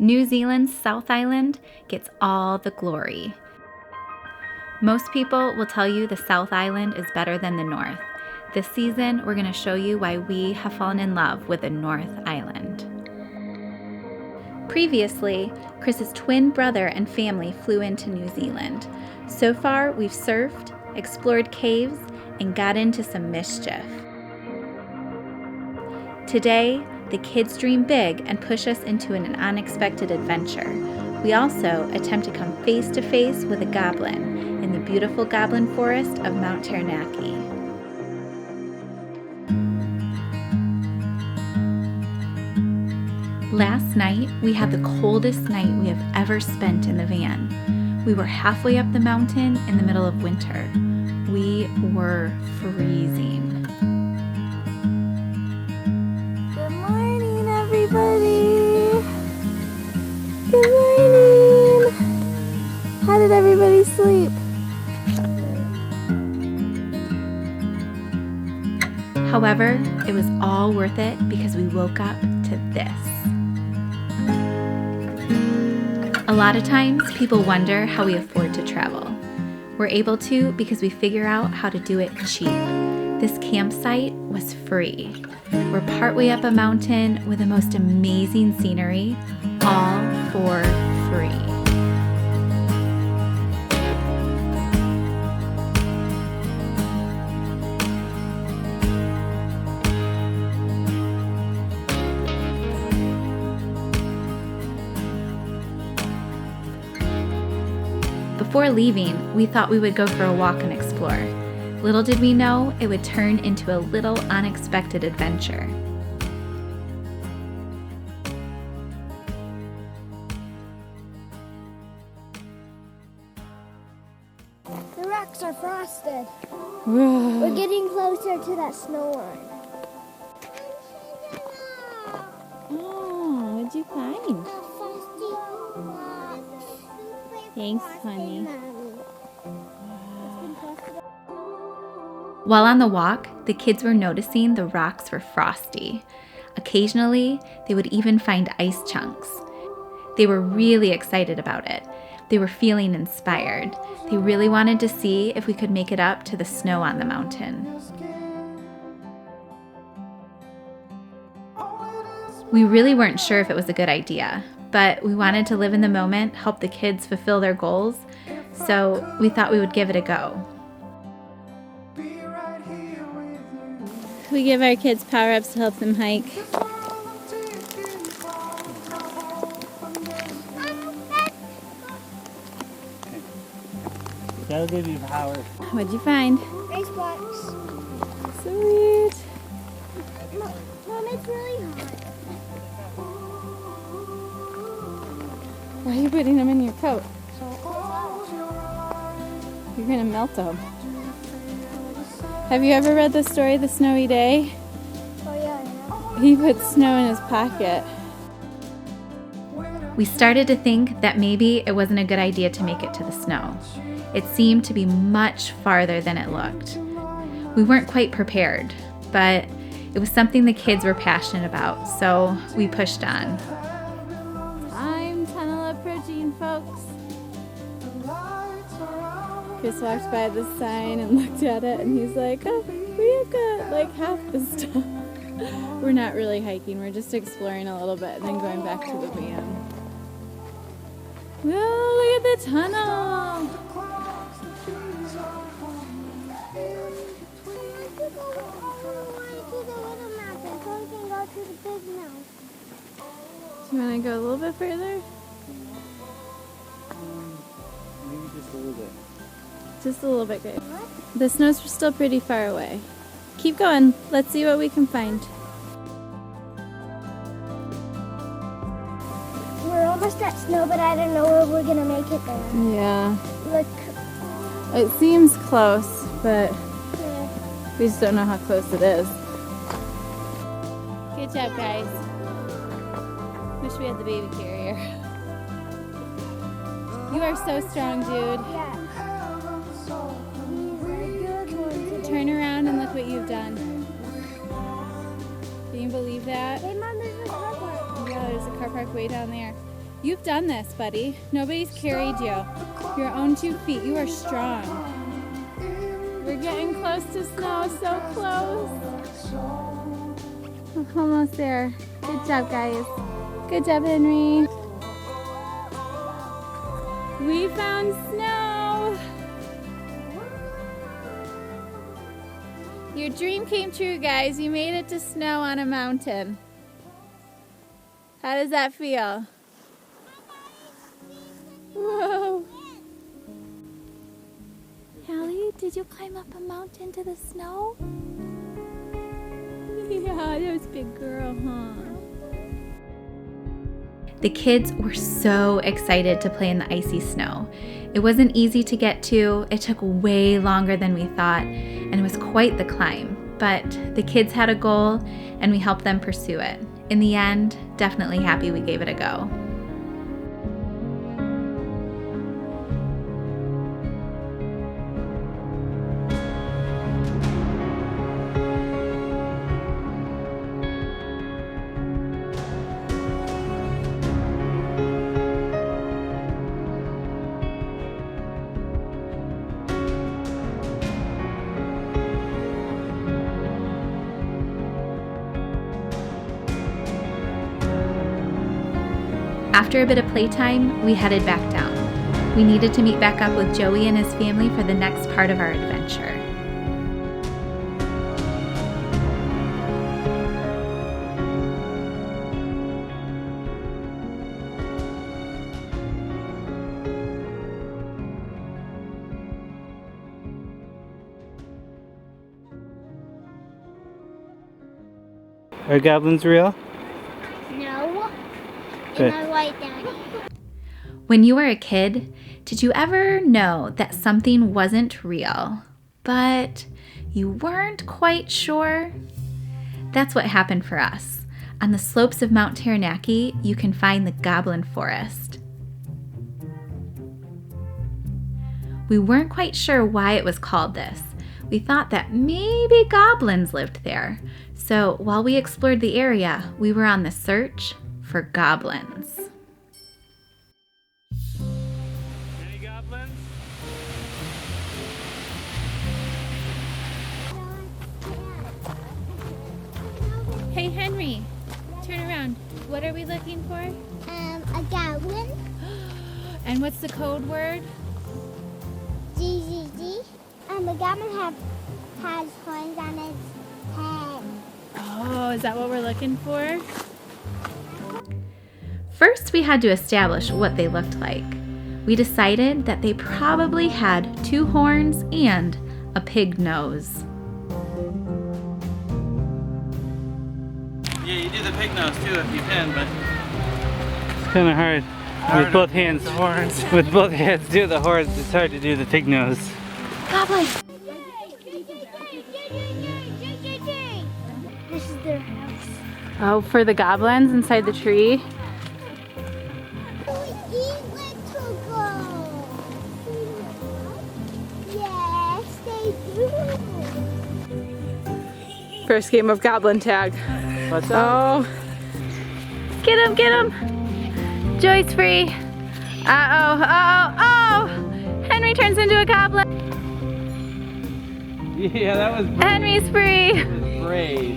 New Zealand's South Island gets all the glory. Most people will tell you the South Island is better than the North. This season, we're going to show you why we have fallen in love with the North Island. Previously, Chris's twin brother and family flew into New Zealand. So far, we've surfed, explored caves, and got into some mischief. Today, the kids dream big and push us into an unexpected adventure. We also attempt to come face to face with a goblin in the beautiful Goblin Forest of Mount Taranaki. Last night, we had the coldest night we have ever spent in the van. We were halfway up the mountain in the middle of winter. We were freezing. Good morning, everybody. Good morning. How did everybody sleep? However, it was all worth it because we woke up to this. A lot of times, people wonder how we afford to travel. We're able to because we figure out how to do it cheap. This campsite was free. We're partway up a mountain with the most amazing scenery, all for free. Before leaving, we thought we would go for a walk and explore. Little did we know it would turn into a little unexpected adventure. The rocks are frosted. We're getting closer to that snow line. Oh, what'd you find? Thanks, honey. While on the walk, the kids were noticing the rocks were frosty. Occasionally, they would even find ice chunks. They were really excited about it. They were feeling inspired. They really wanted to see if we could make it up to the snow on the mountain. We really weren't sure if it was a good idea, but we wanted to live in the moment, help the kids fulfill their goals, so we thought we would give it a go. We give our kids power-ups to help them hike. That'll give you power. What'd you find? Ice blocks. Sweet. Mom, it's really hot. Why are you putting them in your coat? You're gonna melt them. Have you ever read the story, The Snowy Day? Oh yeah. He put snow in his pocket. We started to think that maybe it wasn't a good idea to make it to the snow. It seemed to be much farther than it looked. We weren't quite prepared, but it was something the kids were passionate about, so we pushed on. I'm tunnel approaching, folks. Chris walked by the sign and looked at it, and he's like, oh, we've got like half the stuff. We're not really hiking, we're just exploring a little bit and then going back to the van. Oh, look at the tunnel! Do you want to go a little bit further? Maybe just a little bit. Just a little bit, good. The snow's still pretty far away. Keep going. Let's see what we can find. We're almost at snow, but I don't know where we're gonna make it there. Yeah. Look. It seems close, but Yeah. we just don't know how close it is. Good job, guys. Wish we had the baby carrier. You are so strong, dude. Yeah. Turn around and look what you've done. Can you believe that? Hey, Mom, there's a car park. Yeah, there's a car park way down there. You've done this, buddy. Nobody's carried you. Your own 2 feet. You are strong. We're getting close to snow. So close. We're almost there. Good job, guys. Good job, Henry. We found snow. Your dream came true, guys. You made it to snow on a mountain. How does that feel? Whoa. Hallie, did you climb up a mountain to the snow? Yeah, that was a big girl, huh? The kids were so excited to play in the icy snow. It wasn't easy to get to. It took way longer than we thought, and it was quite the climb. But the kids had a goal, and we helped them pursue it. In the end, definitely happy we gave it a go. After a bit of playtime, we headed back down. We needed to meet back up with Joey and his family for the next part of our adventure. Are goblins real? No. Okay. And I write down. When you were a kid, did you ever know that something wasn't real, but you weren't quite sure? That's what happened for us. On the slopes of Mount Taranaki, you can find the Goblin Forest. We weren't quite sure why it was called this. We thought that maybe goblins lived there. So while we explored the area, we were on the search for goblins. Any goblins? Hey, Henry, turn around. What are we looking for? A goblin. And what's the code word? GGG. The goblin has horns on its head. Oh, is that what we're looking for? First, we had to establish what they looked like. We decided that they probably had 2 horns and a pig nose. Yeah, you do the pig nose too if you can, but it's kind of hard. With both hands. Horns. With both hands, do the horns. It's hard to do the pig nose. Goblin! This is their house. Oh, for the goblins inside the tree? Yes, they do. First game of goblin tag. What's up? Oh. Get him, get him. Joy's free. Uh-oh, uh-oh, oh! Henry turns into a goblin. Yeah, that was brave. Henry's free. That was brave.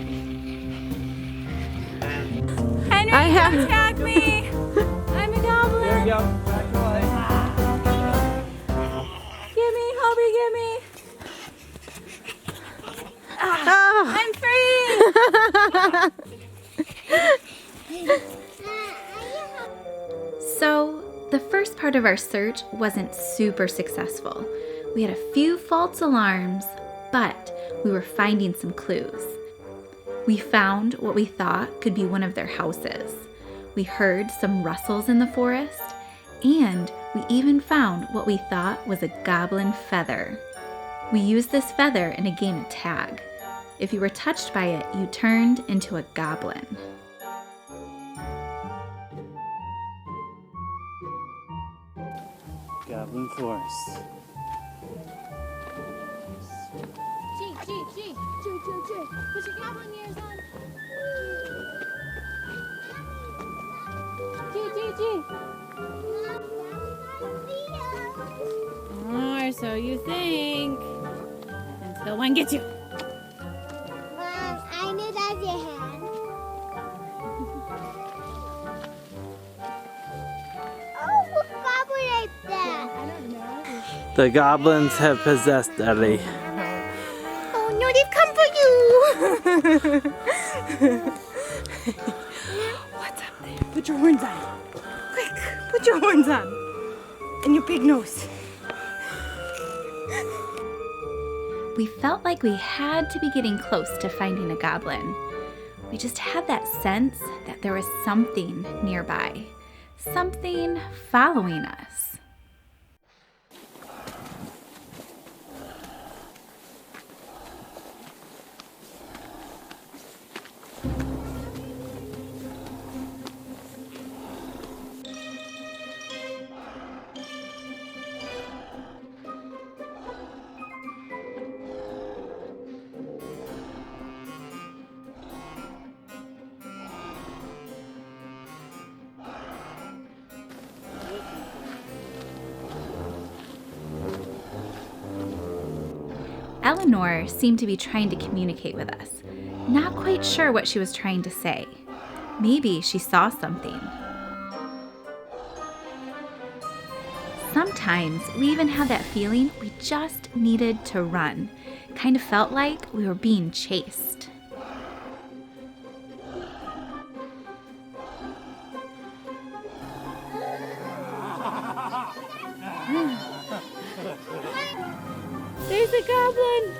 Henry, don't tag me. I'm a goblin. There we go. Back to life. Gimme, Hobie, gimme. Oh, I'm free. So, the first part of our search wasn't super successful. We had a few false alarms, but we were finding some clues. We found what we thought could be one of their houses. We heard some rustles in the forest, and we even found what we thought was a goblin feather. We used this feather in a game of tag. If you were touched by it, you turned into a goblin. Goblin Forest. G, put your goblin ears on. G. Or so you think. Until one gets you. I knew that's your hand. Oh, what goblin is that? I don't know. The goblins have possessed Ellie. Oh no, they've come for you! What's up there? Put your horns on. Quick, put your horns on. And your big nose. We felt like we had to be getting close to finding a goblin. We just had that sense that there was something nearby, something following us. Eleanor seemed to be trying to communicate with us, not quite sure what she was trying to say. Maybe she saw something. Sometimes we even had that feeling we just needed to run. Kind of felt like we were being chased. There's a goblin!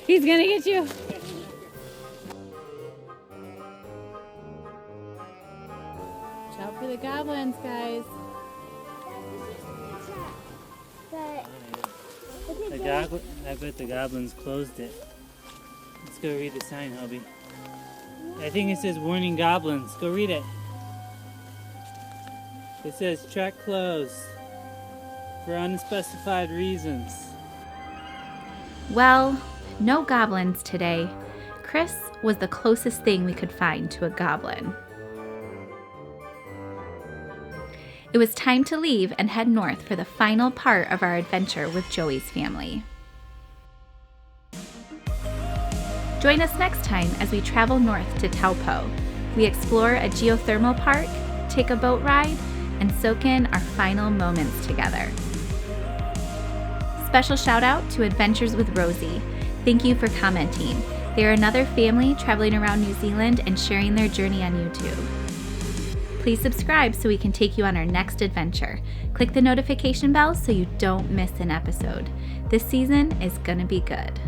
He's gonna get you! Watch out for the goblins, guys. But I bet the goblins closed it. Let's go read the sign, Hubby. I think it says warning goblins. Go read it. It says track closed for unspecified reasons. Well, no goblins today. Chris was the closest thing we could find to a goblin. It was time to leave and head north for the final part of our adventure with Joey's family. Join us next time as we travel north to Taupo. We explore a geothermal park, take a boat ride, and soak in our final moments together. Special shout out to Adventures with Rosie. Thank you for commenting. They are another family traveling around New Zealand and sharing their journey on YouTube. Please subscribe so we can take you on our next adventure. Click the notification bell so you don't miss an episode. This season is gonna be good.